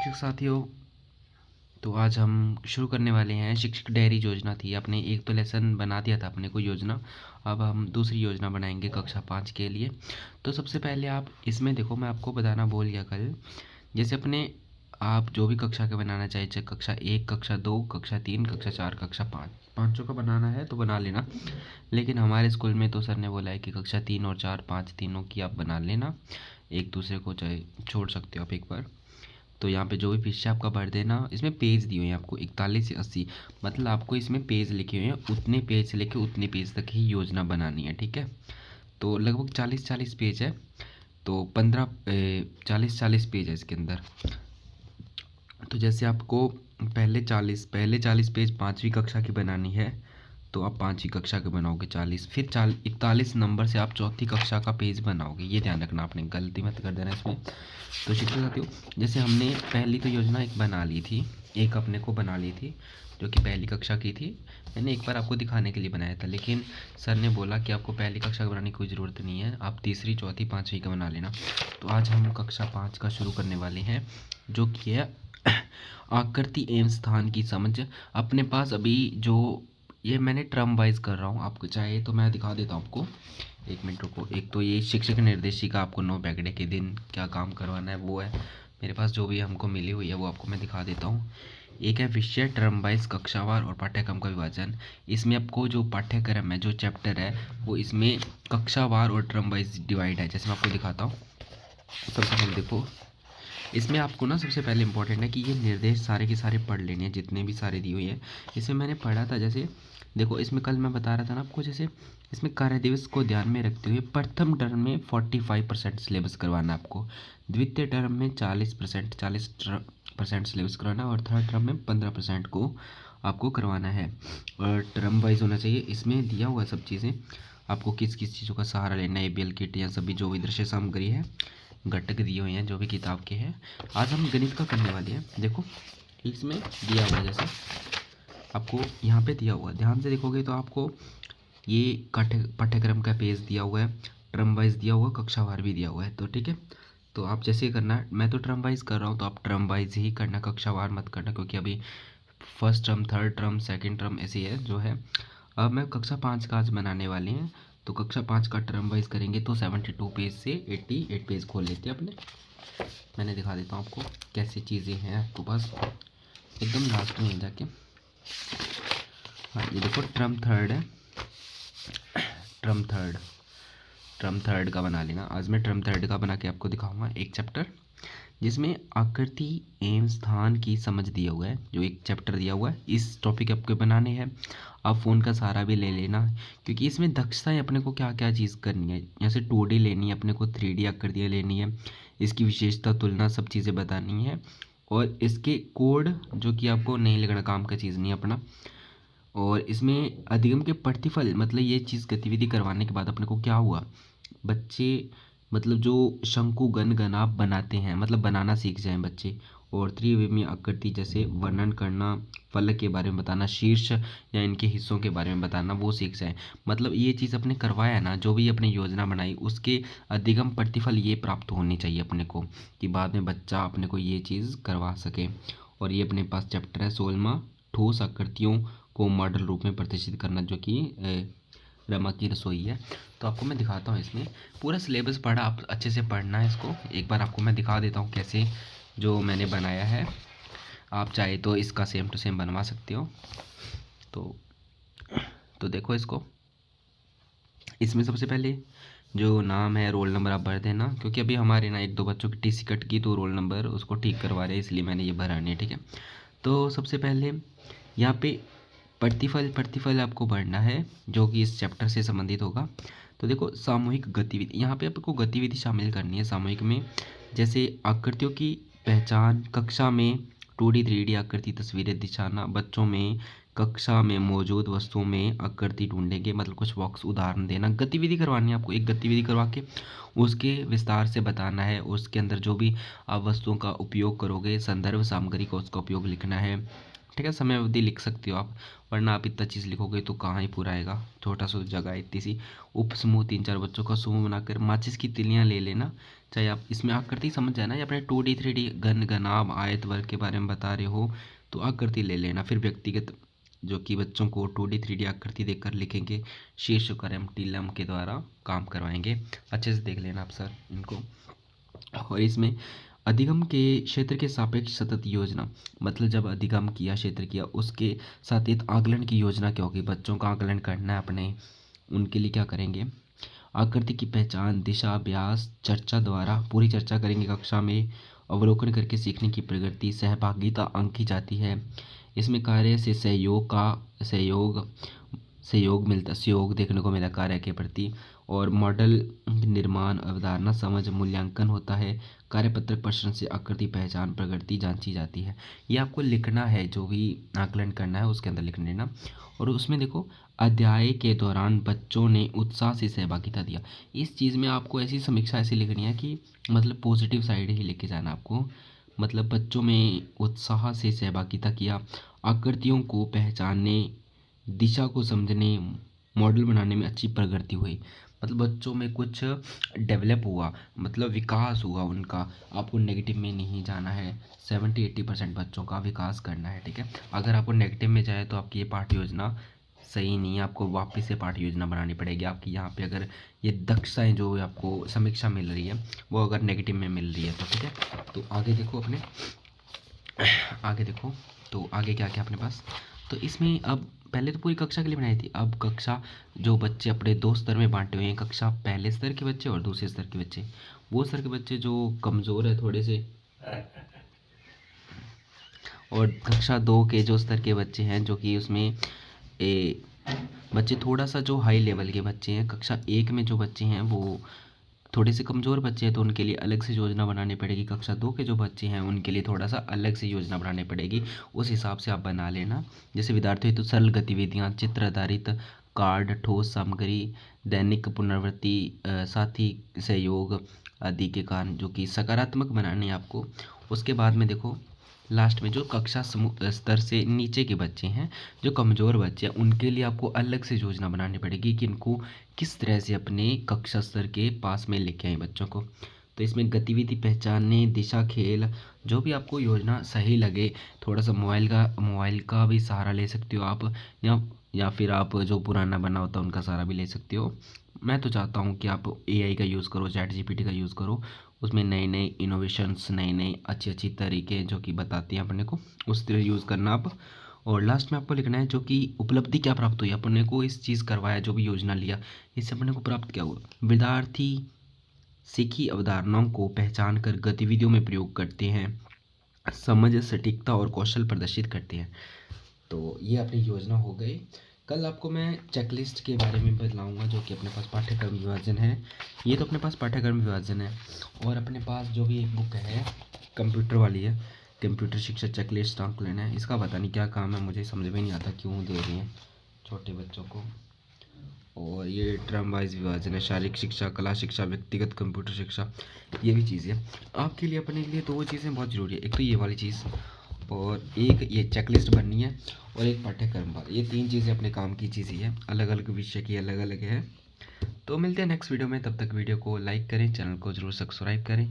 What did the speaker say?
शिक्षक साथियों, तो आज हम शुरू करने वाले हैं शिक्षक डायरी योजना थी। आपने एक तो लेसन बना दिया था अपने को योजना। अब हम दूसरी योजना बनाएंगे कक्षा 5 के लिए। तो सबसे पहले आप इसमें देखो, मैं आपको बताना भूल गया कल। जैसे अपने आप जो भी कक्षा के बनाना चाहे, चाहे कक्षा 1, कक्षा 2, कक्षा 3, कक्षा 4, कक्षा 5, पाँचों का बनाना है तो बना लेना। लेकिन हमारे स्कूल में तो सर ने बोला है कि कक्षा 3 और 4, 5 तीनों की आप बना लेना। एक दूसरे को चाहे छोड़ सकते हो आप एक बार। तो यहाँ पे जो भी पीछे आपका भर देना। इसमें पेज दिए हुए हैं आपको 41 से 80, मतलब आपको इसमें पेज लिखे हुए हैं। उतने पेज से लेके उतने पेज तक ही योजना बनानी है, ठीक है। तो लगभग 40-40 पेज है। तो 40-40 पेज है इसके अंदर। तो जैसे आपको पहले 40 पेज पाँचवीं कक्षा की बनानी है, तो आप पाँचवीं कक्षा के बनाओगे 40। फिर 41 नंबर से आप चौथी कक्षा का पेज बनाओगे। ये ध्यान रखना, आपने गलती मत कर देना इसमें। तो शिक्षक साथियों, जैसे हमने पहली तो योजना एक बना ली थी, एक अपने को बना ली थी जो कि पहली कक्षा की थी। मैंने एक बार आपको दिखाने के लिए बनाया था, लेकिन सर ने बोला कि आपको पहली कक्षा का बनाने की कोई ज़रूरत नहीं है, आप तीसरी, चौथी, पाँचवीं का बना लेना। तो आज हम कक्षा 5 का शुरू करने वाले हैं, जो कि है आकृति एवं स्थान की समझ। अपने पास अभी जो ये मैंने टर्म वाइज कर रहा हूँ, आपको चाहे तो मैं दिखा देता हूँ आपको। एक मिनट रुको। एक तो ये शिक्षक निर्देशिका, आपको 9 बैगडे के दिन क्या काम करवाना है वो है मेरे पास, जो भी हमको मिली हुई है वो आपको मैं दिखा देता हूँ। एक है विषय टर्म वाइज कक्षावार और पाठ्यक्रम का विभाजन। इसमें आपको जो पाठ्यक्रम है, जो चैप्टर है, वो इसमें कक्षावार और टर्म वाइज डिवाइड है। जैसे मैं आपको दिखाता हूँ। सबसे पहले देखो, इसमें आपको ना सबसे पहले इंपॉर्टेंट है कि ये निर्देश सारे के सारे पढ़ लेने हैं, जितने भी सारे दिए हुए हैं। इसमें मैंने पढ़ा था, जैसे देखो इसमें कल मैं बता रहा था ना आपको, जैसे इसमें कार्य दिवस को ध्यान में रखते हुए प्रथम टर्म में 45% सिलेबस करवाना है आपको, द्वितीय टर्म में 40% सिलेबस करवाना है, और थर्ड टर्म में 15% को आपको करवाना है। और टर्म वाइज होना चाहिए। इसमें दिया हुआ सब चीज़ें आपको किस किस चीज़ों का सहारा लेना है, बेल किट या सभी जो भी दृश्य सामग्री है, घटक दिए हुए हैं जो भी किताब के हैं। आज हम गणित का करने वाले हैं। देखो इसमें दिया हुआ है, जैसे आपको यहाँ पे दिया हुआ है, ध्यान से देखोगे तो आपको ये पाठ्यक्रम का पेज दिया हुआ है, टर्म वाइज दिया हुआ है, कक्षावार भी दिया हुआ है। तो ठीक है, तो आप जैसे करना है, मैं तो टर्म वाइज कर रहा हूँ तो आप टर्म वाइज ही करना, कक्षावार मत करना, क्योंकि अभी first term, third term, second term ऐसे है जो है। अब मैं कक्षा 5 का आज बनाने वाले हैं, तो कक्षा 5 का टर्म वाइज करेंगे तो 72 पेज से 88 पेज खोल लेते हैं अपने। मैंने दिखा देता हूँ आपको कैसी चीज़ें हैं आपके पास, एकदम लास्ट में जाके। हाँ ये देखो, टर्म थर्ड है, टर्म थर्ड का बना लेना। आज मैं टर्म थर्ड का बना के आपको दिखाऊंगा एक चैप्टर, जिसमें आकृति एवं स्थान की समझ दिया हुआ है। जो एक चैप्टर दिया हुआ है, इस टॉपिक आपको बनाने हैं। आप फ़ोन का सहारा भी ले लेना, क्योंकि इसमें दक्षताएं अपने को क्या क्या चीज़ करनी है। जैसे 2D लेनी है अपने को, 3D आकृतियाँ लेनी है, इसकी विशेषता, तुलना, सब चीज़ें बतानी है। और इसके कोड जो कि आपको नहीं लगना, काम का चीज़ नहीं अपना। और इसमें अधिगम के प्रतिफल, मतलब ये चीज़ गतिविधि करवाने के बाद अपने को क्या हुआ, बच्चे मतलब जो शंकु गण गण आप बनाते हैं, मतलब बनाना सीख जाएं बच्चे। और त्रिविमीय आकृति जैसे वर्णन करना, फलक के बारे में बताना, शीर्ष या इनके हिस्सों के बारे में बताना, वो सीख जाएं। मतलब ये चीज़ अपने करवाया ना, जो भी अपनी योजना बनाई, उसके अधिगम प्रतिफल ये प्राप्त होनी चाहिए अपने को, कि बाद में बच्चा अपने को ये चीज़ करवा सके। और ये अपने पास चैप्टर है 16वां, ठोस आकृतियों को मॉडल रूप में प्रदर्शित करना, जो कि रमा की रसोई है। तो आपको मैं दिखाता हूँ, इसमें पूरा सिलेबस पढ़ा, आप अच्छे से पढ़ना है इसको। एक बार आपको मैं दिखा देता हूँ कैसे जो मैंने बनाया है। आप चाहे तो इसका सेम टू सेम बनवा सकते हो। तो देखो इसको, इसमें सबसे पहले जो नाम है, रोल नंबर आप भर देना, क्योंकि अभी हमारे ना एक दो बच्चों की टीसी कट की, तो रोल नंबर उसको ठीक करवा रहे हैं, इसलिए मैंने ये भरा नहीं है, ठीक है। तो सबसे पहले यहाँ पे प्रतिफल आपको भरना है, जो कि इस चैप्टर से संबंधित होगा। तो देखो, सामूहिक गतिविधि, यहाँ पे आपको गतिविधि शामिल करनी है सामूहिक में। जैसे आकृतियों की पहचान, कक्षा में 2D 3D आकृति तस्वीरें दिखाना, बच्चों में कक्षा में मौजूद वस्तुओं में आकृति ढूंढेंगे, मतलब कुछ बॉक्स उदाहरण देना। गतिविधि करवानी है आपको, एक गतिविधि करवा के उसके विस्तार से बताना है। उसके अंदर जो भी आप वस्तुओं का उपयोग करोगे, संदर्भ सामग्री का उसका उपयोग लिखना है, ठीक है। समय अवधि लिख सकते हो आप, वरना आप इतना चीज़ लिखोगे तो कहाँ ही पूरा आएगा, छोटा सा जगह है इतनी सी। उप समूह 3-4 बच्चों का समूह बनाकर माचिस की तिलियाँ ले लेना, चाहे आप इसमें आकृति समझ जाए ना, या अपने 2D 3D घन घनाभ आयत वर्ग के बारे में बता रहे हो तो आकृति ले लेना। फिर व्यक्तिगत जो कि बच्चों को 2D 3D आकृति देखकर लिखेंगे, शीर्षक्रम टिलम के द्वारा काम करवाएंगे। अच्छे से देख लेना आप सर इनको। और इसमें अधिगम के क्षेत्र के सापेक्ष सतत योजना, मतलब जब अधिगम किया, क्षेत्र किया, उसके साथ एक आकलन की योजना क्या होगी। बच्चों का आकलन करना है अपने, उनके लिए क्या करेंगे, आकृति की पहचान, दिशा, अभ्यास, चर्चा द्वारा पूरी चर्चा करेंगे कक्षा में, अवलोकन करके सीखने की प्रगति, सहभागिता आंकी जाती है। इसमें कार्य से सहयोग देखने को मिला कार्य के प्रति। और मॉडल निर्माण, अवधारणा समझ, मूल्यांकन होता है। कार्यपत्रक प्रश्न से आकृति पहचान प्रगति जांची जाती है। ये आपको लिखना है, जो भी आकलन करना है उसके अंदर लिख लेना। और उसमें देखो, अध्याय के दौरान बच्चों ने उत्साह से सहभागिता दिया। इस चीज़ में आपको ऐसी समीक्षा ऐसी लिखनी है कि मतलब पॉजिटिव साइड ही लेके जाना आपको। मतलब बच्चों में उत्साह से सहभागिता किया, आकृतियों को पहचानने, दिशा को समझने, मॉडल बनाने में अच्छी प्रगति हुई। मतलब बच्चों में कुछ डेवलप हुआ, मतलब विकास हुआ उनका। आपको नेगेटिव में नहीं जाना है, 70-80% बच्चों का विकास करना है, ठीक है। अगर आपको नेगेटिव में जाए तो आपकी ये पाठ्य योजना सही नहीं है, आपको वापस से पाठ्य योजना बनानी पड़ेगी आपकी। यहाँ पे अगर ये दक्षताएं जो आपको समीक्षा मिल रही है वो अगर नेगेटिव में मिल रही है तो ठीक है। तो आगे देखो अपने, आगे देखो तो आगे क्या क्या अपने पास। तो इसमें अब पहले तो पूरी कक्षा के लिए बनाई थी, अब कक्षा जो बच्चे अपने 2 स्तर में बांटे हुए हैं, कक्षा पहले स्तर के बच्चे और दूसरे स्तर के बच्चे। वो स्तर के बच्चे जो कमज़ोर है थोड़े से, और कक्षा 2 के जो स्तर के बच्चे हैं, जो कि उसमें बच्चे थोड़ा सा जो हाई लेवल के बच्चे हैं। कक्षा 1 में जो बच्चे हैं वो थोड़े से कमज़ोर बच्चे हैं, तो उनके लिए अलग से योजना बनानी पड़ेगी। कक्षा 2 के जो बच्चे हैं उनके लिए थोड़ा सा अलग से योजना बनानी पड़ेगी, उस हिसाब से आप बना लेना। जैसे विद्यार्थियों हेतु सरल गतिविधियाँ, चित्र आधारित कार्ड, ठोस सामग्री, दैनिक पुनरावृत्ति, साथी सहयोग आदि के कारण जो कि सकारात्मक बनाने हैं आपको। उसके बाद में देखो लास्ट में जो कक्षा समूह स्तर से नीचे के बच्चे हैं, जो कमज़ोर बच्चे हैं, उनके लिए आपको अलग से योजना बनानी पड़ेगी कि इनको किस तरह से अपने कक्षा स्तर के पास में लेके आए बच्चों को। तो इसमें गतिविधि पहचानने, दिशा, खेल, जो भी आपको योजना सही लगे। थोड़ा सा मोबाइल का भी सहारा ले सकते हो आप, या फिर आप जो पुराना बना होता है उनका सहारा भी ले सकते हो। मैं तो चाहता हूँ कि आप AI का यूज़ करो, ChatGPT का यूज़ करो। उसमें नए नए इनोवेशंस, नए नए अच्छी अच्छी तरीके जो कि बताती हैं अपने को, उस तरह यूज़ करना आप। और लास्ट में आपको लिखना है जो कि उपलब्धि क्या प्राप्त हुई, अपने को इस चीज़ करवाया, जो भी योजना लिया इससे अपने को प्राप्त क्या हुआ। विद्यार्थी सीखी अवधारणाओं को पहचान कर गतिविधियों में प्रयोग करते हैं, समझ, सटीकता और कौशल प्रदर्शित करते हैं। तो ये अपनी योजना हो गई। कल आपको मैं चेकलिस्ट के बारे में बताऊंगा, जो कि अपने पास पाठ्यक्रम विभाजन है। ये तो अपने पास पाठ्यक्रम विभाजन है, और अपने पास जो भी एक बुक है कंप्यूटर वाली है, कंप्यूटर शिक्षा चेकलिस्ट आंकलन है। इसका पता नहीं क्या काम है, मुझे समझ में नहीं आता क्यों दे रही हैं छोटे बच्चों को। और ये टर्म वाइज विभाजन है, शारीरिक शिक्षा, कला शिक्षा, व्यक्तिगत कंप्यूटर शिक्षा, ये भी चीज़ें आपके लिए, अपने लिए 2 चीज़ें बहुत ज़रूरी है। एक तो ये वाली चीज़, और एक ये चेकलिस्ट बननी है, और एक पाठ्यक्रम पर। ये 3 चीज़ें अपने काम की चीज़ ही है, अलग अलग विषय की अलग अलग है। तो मिलते हैं नेक्स्ट वीडियो में, तब तक वीडियो को लाइक करें, चैनल को ज़रूर सब्सक्राइब करें।